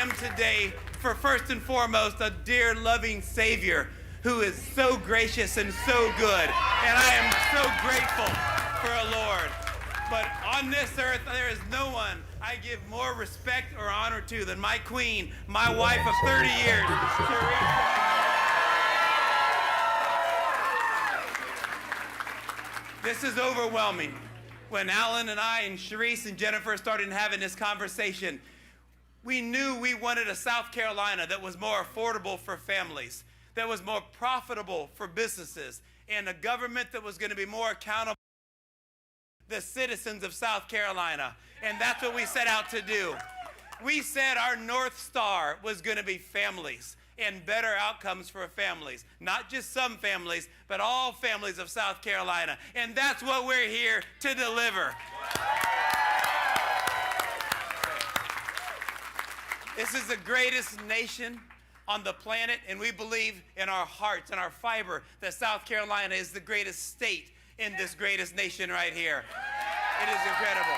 am today for first and foremost a dear, loving Savior who is so gracious and so good. And I am so grateful for a Lord. But on this earth, there is no one I give more respect or honor to than my queen, my wife of 30 years, Teresa. This is overwhelming. When Alan and I and Sharice and Jennifer started having this conversation, we knew we wanted a South Carolina that was more affordable for families, that was more profitable for businesses, and a government that was going to be more accountable to the citizens of South Carolina. And that's what we set out to do. We said our North Star was going to be families and better outcomes for families. Not just some families, but all families of South Carolina. And that's what we're here to deliver. This is the greatest nation on the planet, and we believe in our hearts and our fiber that South Carolina is the greatest state in this greatest nation right here. It is incredible.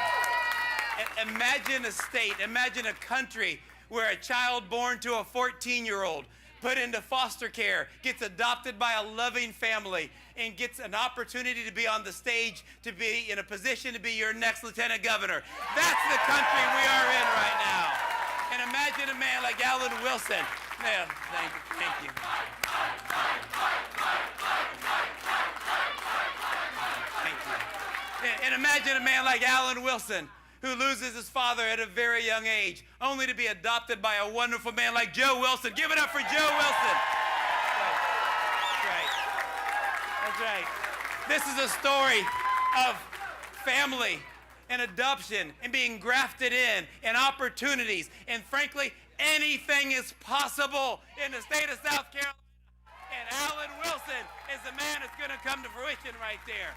Imagine a state, imagine a country where a child born to a 14-year-old put into foster care, gets adopted by a loving family, and gets an opportunity to be on the stage, to be in a position to be your next lieutenant governor. That's the country we are in right now. And imagine a man like Alan Wilson. Man, thank you. Thank you. And imagine a man like Alan Wilson, who loses his father at a very young age, only to be adopted by a wonderful man like Joe Wilson. Give it up for Joe Wilson. That's right. That's right. This is a story of family and adoption and being grafted in and opportunities. And frankly, anything is possible in the state of South Carolina. And Alan Wilson is the man that's going to come to fruition right there.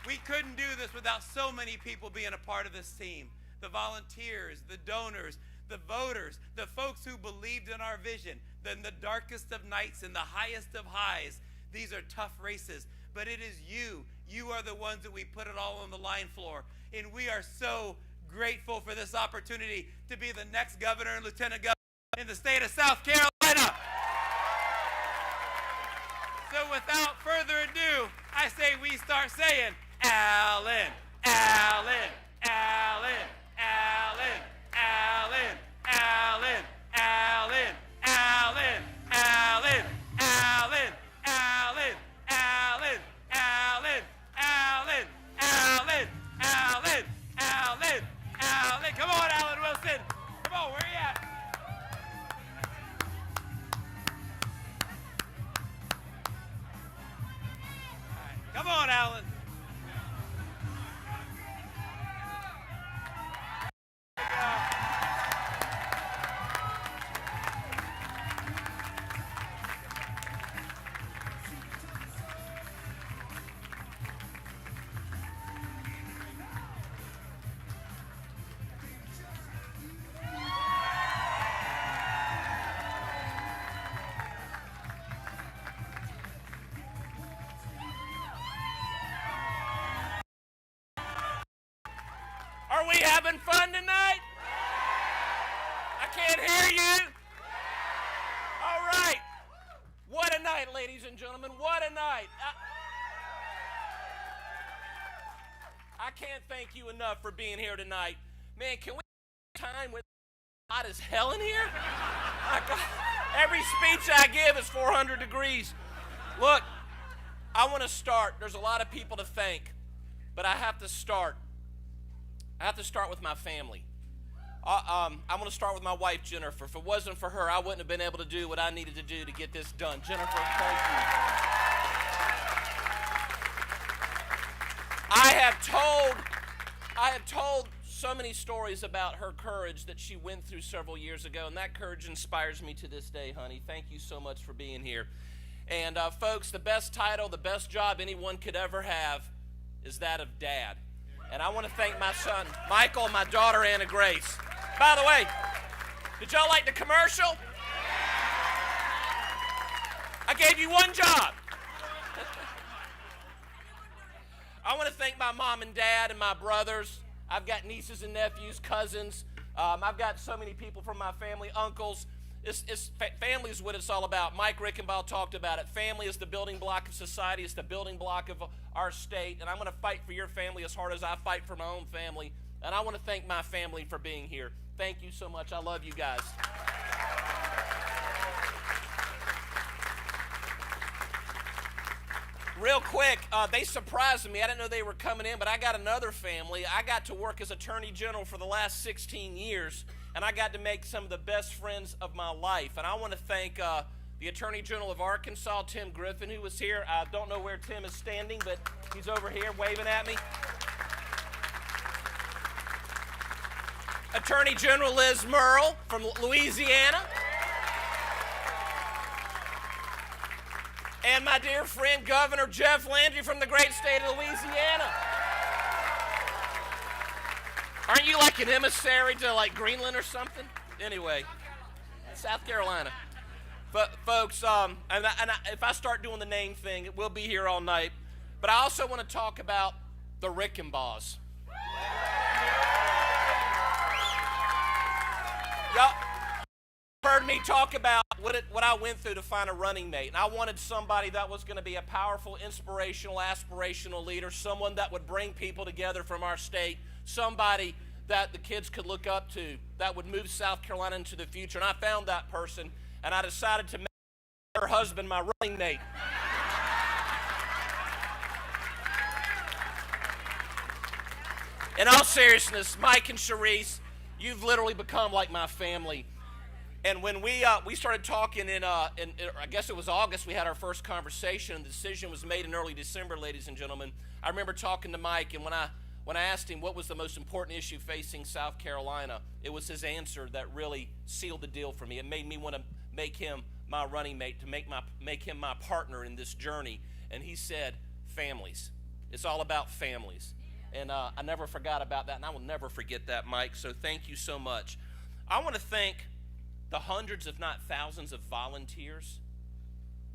We couldn't do this without so many people being a part of this team. The volunteers, the donors, the voters, the folks who believed in our vision. In the darkest of nights and the highest of highs, these are tough races. But it is you. You are the ones that we put it all on the line for. And we are so grateful for this opportunity to be the next governor and lieutenant governor in the state of South Carolina. So without further ado, I say we start saying, Alan, Alan, Alan, Alan, Alan, Alan, Alan, Alan, Alan, Alan, Alan, Alan, Alan, Alan, Alan, Alan, Alan, Alan. Come on, Alan Wilson. Come on, where you at? All right, come on, Alan. Are we having fun tonight? I can't hear you. All right. What a night, ladies and gentlemen. What a night. I can't thank you enough for being here tonight. Man, can we have time with hot as hell in here? My God. Every speech I give is 400 degrees. Look, I want to start. There's a lot of people to thank, but I have to start. I have to start with my family. I'm going to start with my wife, Jennifer. If it wasn't for her, I wouldn't have been able to do what I needed to do to get this done. Jennifer, thank you. I have told so many stories about her courage that she went through several years ago, and that courage inspires me to this day, honey. Thank you so much for being here. And folks, the best title, the best job anyone could ever have is that of dad. And I want to thank my son, Michael, and my daughter, Anna Grace. By the way, did y'all like the commercial? I gave you one job. I want to thank my mom and dad and my brothers. I've got nieces and nephews, cousins, I've got so many people from my family, uncles. Family is what it's all about. Mike Rickenbaugh talked about it. Family is the building block of society. It's the building block of our state. And I'm going to fight for your family as hard as I fight for my own family. And I want to thank my family for being here. Thank you so much. I love you guys. Real quick, they surprised me. I didn't know they were coming in, but I got another family. I got to work as Attorney General for the last 16 years, and I got to make some of the best friends of my life. And I want to thank the Attorney General of Arkansas, Tim Griffin, who was here. I don't know where Tim is standing, but he's over here waving at me. Attorney General Liz Murrill from Louisiana. And my dear friend, Governor Jeff Landry from the great state of Louisiana. Aren't you like an emissary to like Greenland or something? Anyway, South Carolina. But folks, if I start doing the name thing, we'll be here all night. But I also want to talk about the Rickenbaugh. Y'all heard me talk about what I went through to find a running mate. And I wanted somebody that was going to be a powerful, inspirational, aspirational leader, someone that would bring people together from our state, somebody that the kids could look up to, that would move South Carolina into the future. And I found that person, and I decided to make her husband my running mate. In all seriousness, Mike and Sharice, you've literally become like my family. And when we started talking in I guess it was August, we had our first conversation, and the decision was made in early December, ladies and gentlemen. I remember talking to Mike, and when I asked him what was the most important issue facing South Carolina, it was his answer that really sealed the deal for me. It made me want to make him my running mate, to make him my partner in this journey. And he said, families. It's all about families. And I never forgot about that, and I will never forget that, Mike. So thank you so much. I want to thank the hundreds, if not thousands, of volunteers.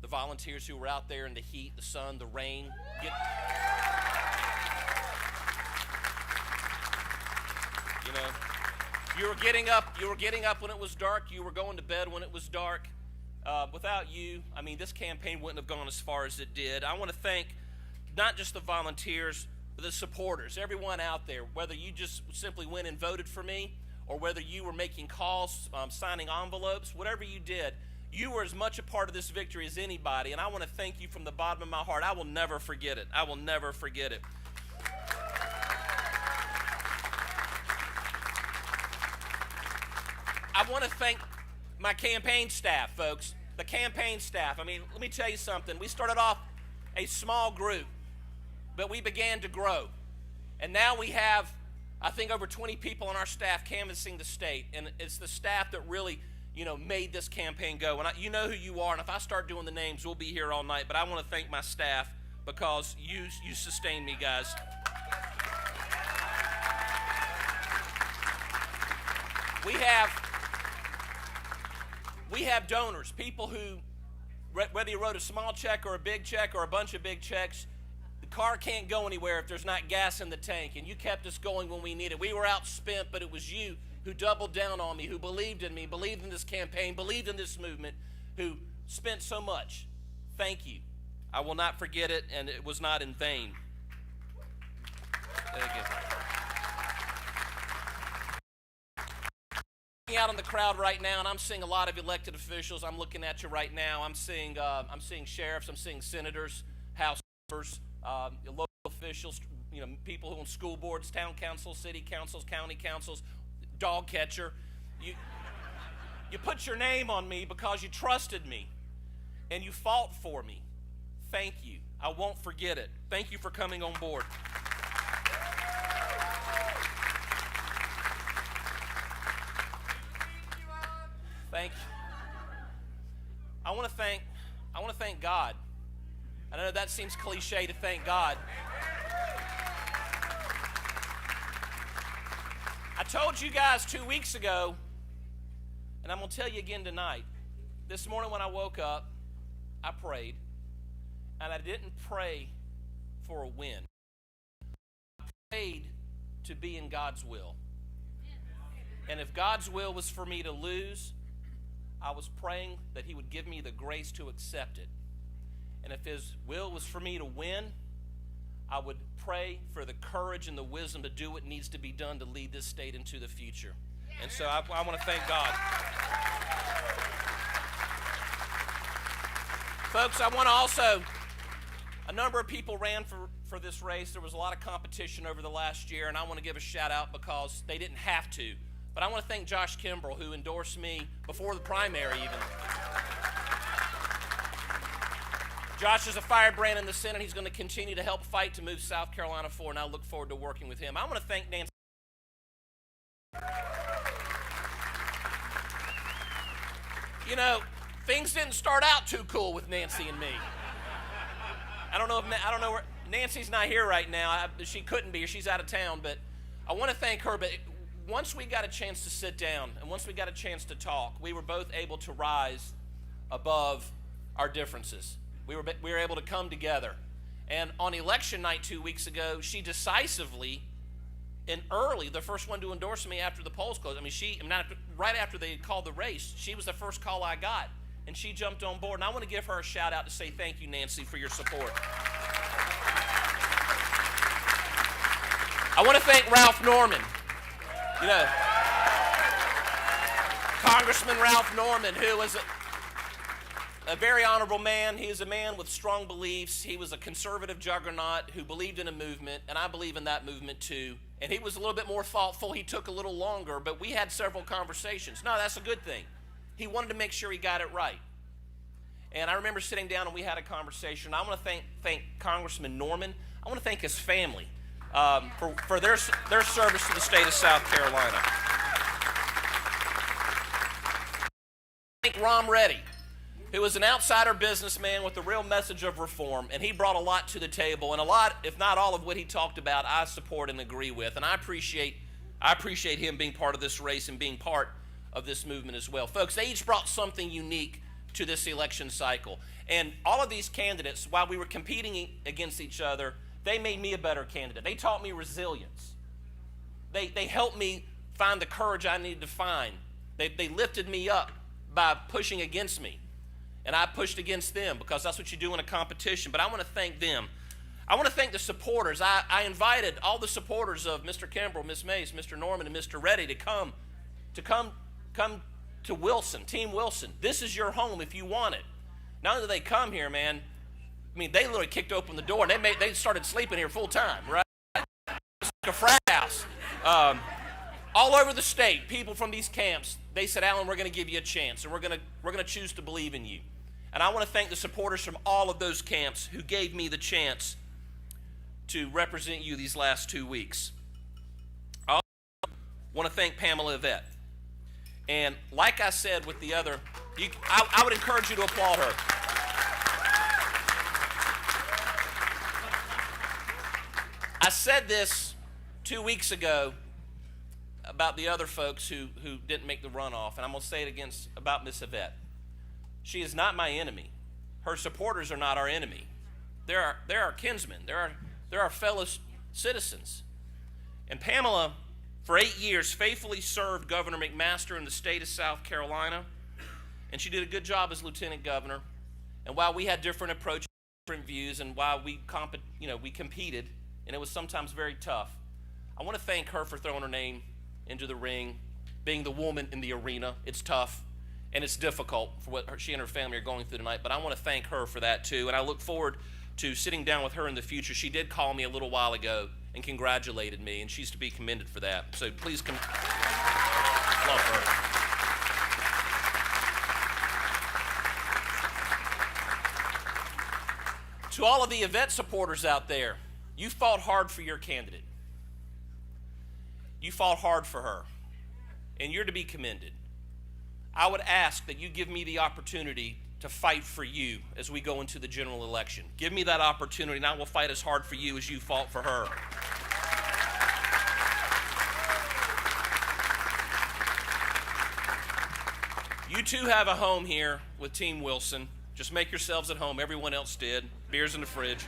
The volunteers who were out there in the heat, the sun, the rain. You were getting up when it was dark. You were going to bed when it was dark. Without you, this campaign wouldn't have gone as far as it did. I want to thank not just the volunteers, but the supporters, everyone out there, whether you just simply went and voted for me, or whether you were making calls, signing envelopes, whatever you did, you were as much a part of this victory as anybody, and I want to thank you from the bottom of my heart. I will never forget it. I will never forget it. I want to thank my campaign staff, folks, the campaign staff. Let me tell you something. We started off a small group, but we began to grow, and now we have, I think, over 20 people on our staff canvassing the state, and it's the staff that really, made this campaign go. And you know who you are, and if I start doing the names, we'll be here all night. But I want to thank my staff because you sustain me, guys. We have donors, people who, whether you wrote a small check or a big check or a bunch of big checks, the car can't go anywhere if there's not gas in the tank, and you kept us going when we needed. We were outspent, but it was you who doubled down on me, who believed in me, believed in this campaign, believed in this movement, who spent so much. Thank you. I will not forget it, and it was not in vain. Thank you. Out in the crowd right now, and I'm seeing a lot of elected officials. I'm looking at you right now. I'm seeing sheriffs. I'm seeing senators, House members, local officials, people who on school boards, town councils, city councils, county councils, dog catcher. You put your name on me because you trusted me, and you fought for me. Thank you. I won't forget it. Thank you for coming on board. Thank you. I want to thank God. I know that seems cliche to thank God. I told you guys 2 weeks ago, and I'm going to tell you again tonight. This morning when I woke up, I prayed, and I didn't pray for a win. I prayed to be in God's will. And if God's will was for me to lose, I was praying that he would give me the grace to accept it. And if his will was for me to win, I would pray for the courage and the wisdom to do what needs to be done to lead this state into the future. And so I want to thank God. Folks, I want to also, a number of people ran for this race. There was a lot of competition over the last year, and I want to give a shout out because they didn't have to. But I want to thank Josh Kimbrell, who endorsed me before the primary even. Josh is a firebrand in the Senate. He's going to continue to help fight to move South Carolina forward, and I look forward to working with him. I want to thank Nancy. You know, things didn't start out too cool with Nancy and me. I don't know where Nancy's not here right now. She couldn't be, or she's out of town. But I want to thank her. But once we got a chance to sit down and once we got a chance to talk, we were both able to rise above our differences. We were able to come together. And on election night 2 weeks ago, she decisively and early, the first one to endorse me after the polls closed. Right after they called the race, she was the first call I got, and she jumped on board. And I want to give her a shout out to say thank you, Nancy, for your support. I want to thank Ralph Norman. You know, Congressman Ralph Norman, who was a very honorable man. He is a man with strong beliefs. He was a conservative juggernaut who believed in a movement, and I believe in that movement too. And he was a little bit more thoughtful. He took a little longer, but we had several conversations. No, that's a good thing. He wanted to make sure he got it right. And I remember sitting down and we had a conversation. I want to thank Congressman Norman. I want to thank his family for their service to the state of South Carolina. Thank Ron Reddy, who was an outsider businessman with a real message of reform, and he brought a lot to the table, and a lot, if not all of what he talked about, I support and agree with, and I appreciate him being part of this race and being part of this movement as well. Folks, they each brought something unique to this election cycle, and all of these candidates, while we were competing against each other, they made me a better candidate. They taught me resilience. They helped me find the courage I needed to find. They lifted me up by pushing against me. And I pushed against them because that's what you do in a competition. But I want to thank them. I want to thank the supporters. I invited all the supporters of Mr. Kimbrell, Ms. Mace, Mr. Norman, and Mr. Reddy to come to Wilson, Team Wilson. This is your home if you want it. Not only did they come here, man, I mean, they literally kicked open the door and they started sleeping here full time, right? It's like a frat house. All over the state, people from these camps, they said, Alan, we're going to give you a chance, and we're going to choose to believe in you. And I want to thank the supporters from all of those camps who gave me the chance to represent you these last 2 weeks. I also want to thank Pamela Yvette. And like I said with the other, I would encourage you to applaud her. I said this 2 weeks ago about the other folks who didn't make the runoff, and I'm going to say it again about Miss Yvette. She is not my enemy. Her supporters are not our enemy. They're our kinsmen. They're our fellow citizens. And Pamela, for 8 years, faithfully served Governor McMaster in the state of South Carolina, and she did a good job as lieutenant governor. And while we had different approaches, different views, and while we competed, and it was sometimes very tough, I want to thank her for throwing her name into the ring, being the woman in the arena. It's tough. And it's difficult for what she and her family are going through tonight, but I want to thank her for that too, and I look forward to sitting down with her in the future. She did call me a little while ago and congratulated me, and she's to be commended for that. So please love her. To all of the Yvette supporters out there, you fought hard for your candidate. You fought hard for her, and you're to be commended. I would ask that you give me the opportunity to fight for you as we go into the general election. Give me that opportunity, and I will fight as hard for you as you fought for her. You too have a home here with Team Wilson. Just make yourselves at home. Everyone else did. Beer's in the fridge.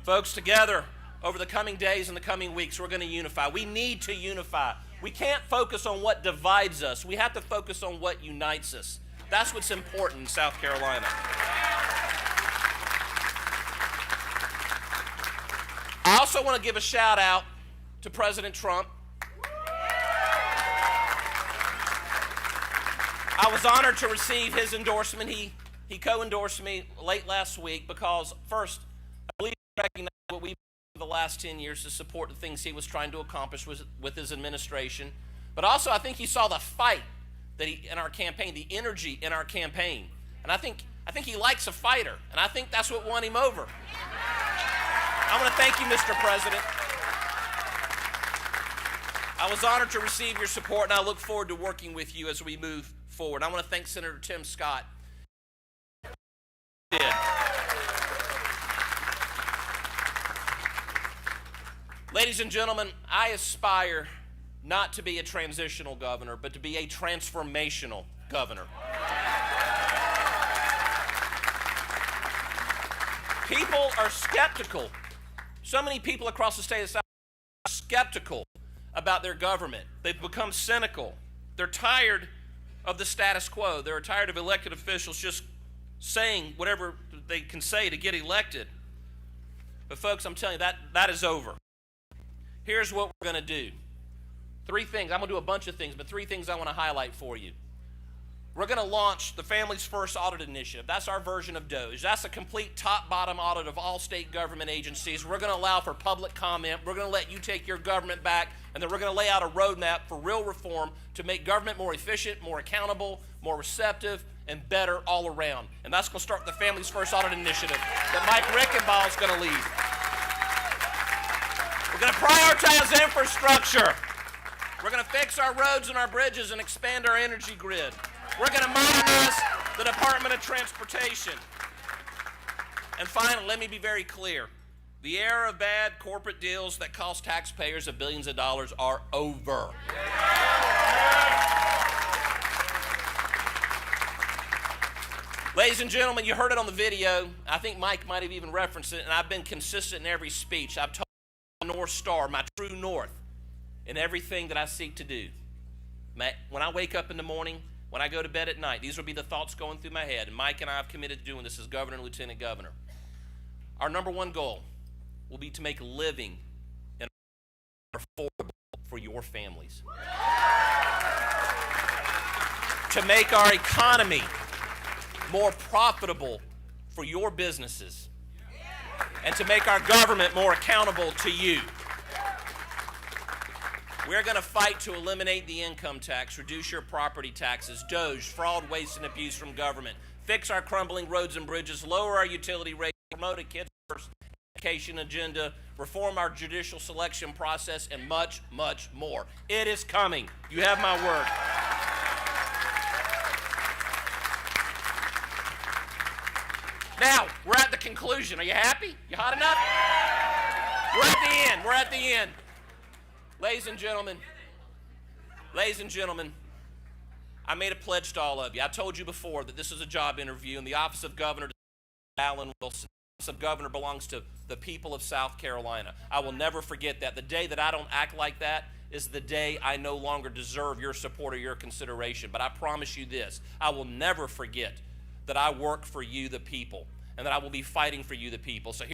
Folks, together, over the coming days and the coming weeks, we're going to unify. We need to unify. We can't focus on what divides us. We have to focus on what unites us. That's what's important in South Carolina. I also want to give a shout out to President Trump. I was honored to receive his endorsement. He co-endorsed me late last week because, first, I believe he recognized what we've done for the last 10 years to support the things he was trying to accomplish with his administration. But also, I think he saw the fight that in our campaign, the energy in our campaign. And I think he likes a fighter, and I think that's what won him over. I want to thank you, Mr. President. I was honored to receive your support, and I look forward to working with you as we move forward. I want to thank Senator Tim Scott. Ladies and gentlemen, I aspire not to be a transitional governor, but to be a transformational governor. People are skeptical. So many people across the state of South Carolina are skeptical about their government. They've become cynical. They're tired of the status quo. They're tired of elected officials just saying whatever they can say to get elected. But folks, I'm telling you, that is over. Here's what we're going to do. 3 things. I'm going to do a bunch of things, but 3 things I want to highlight for you. We're going to launch the Families First Audit Initiative. That's our version of DOGE. That's a complete top-bottom audit of all state government agencies. We're going to allow for public comment. We're going to let you take your government back, and then we're going to lay out a roadmap for real reform to make government more efficient, more accountable, more receptive, and better all around. And that's going to start with the Families First Audit Initiative that Mike Rickenbaugh is going to lead. We're going to prioritize infrastructure. We're going to fix our roads and our bridges and expand our energy grid. We're going to modernize the Department of Transportation. And finally, let me be very clear. The era of bad corporate deals that cost taxpayers of billions of dollars are over. Ladies and gentlemen, you heard it on the video. I think Mike might have even referenced it, and I've been consistent in every speech. I've told my North Star, my true north, in everything that I seek to do. When I wake up in the morning, when I go to bed at night, these will be the thoughts going through my head. And Mike and I have committed to doing this as governor and lieutenant governor. Our number 1 goal will be to make living and affordable for your families. To make our economy more profitable for your businesses. And to make our government more accountable to you. We're going to fight to eliminate the income tax, reduce your property taxes, DOGE, fraud, waste, and abuse from government, fix our crumbling roads and bridges, lower our utility rates, promote a kids first education agenda, reform our judicial selection process, and much, much more. It is coming. You have my word. Now, we're at the conclusion. Are you happy? You hot enough? We're at the end. We're at the end. Ladies and gentlemen, I made a pledge to all of you. I told you before that this is a job interview, and the office of governor Alan Wilson. The office of governor belongs to the people of South Carolina. I will never forget that. The day that I don't act like that is the day I no longer deserve your support or your consideration. But I promise you this, I will never forget that I work for you, the people, and that I will be fighting for you, the people. So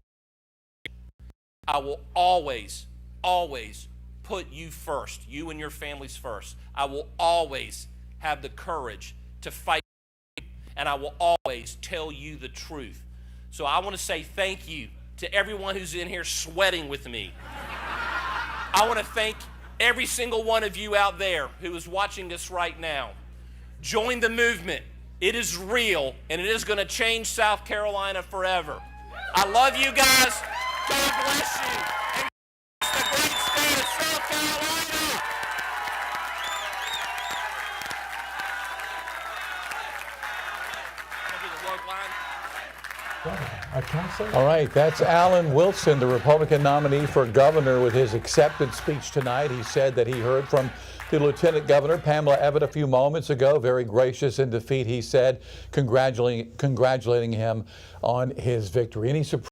I will always, always put you first, you and your families first. I will always have the courage to fight, and I will always tell you the truth. So I want to say thank you to everyone who's in here sweating with me. I want to thank every single one of you out there who is watching this right now. Join the movement. It is real, and it is going to change South Carolina forever. I love you guys. God bless you. And the great state of South Carolina. Can I do the work line? All right, that's Alan Wilson, the Republican nominee for governor, with his acceptance speech tonight. He said that he heard from the Lieutenant Governor, Pamela Evette, a few moments ago. Very gracious in defeat, he said, congratulating him on his victory. Any surprise?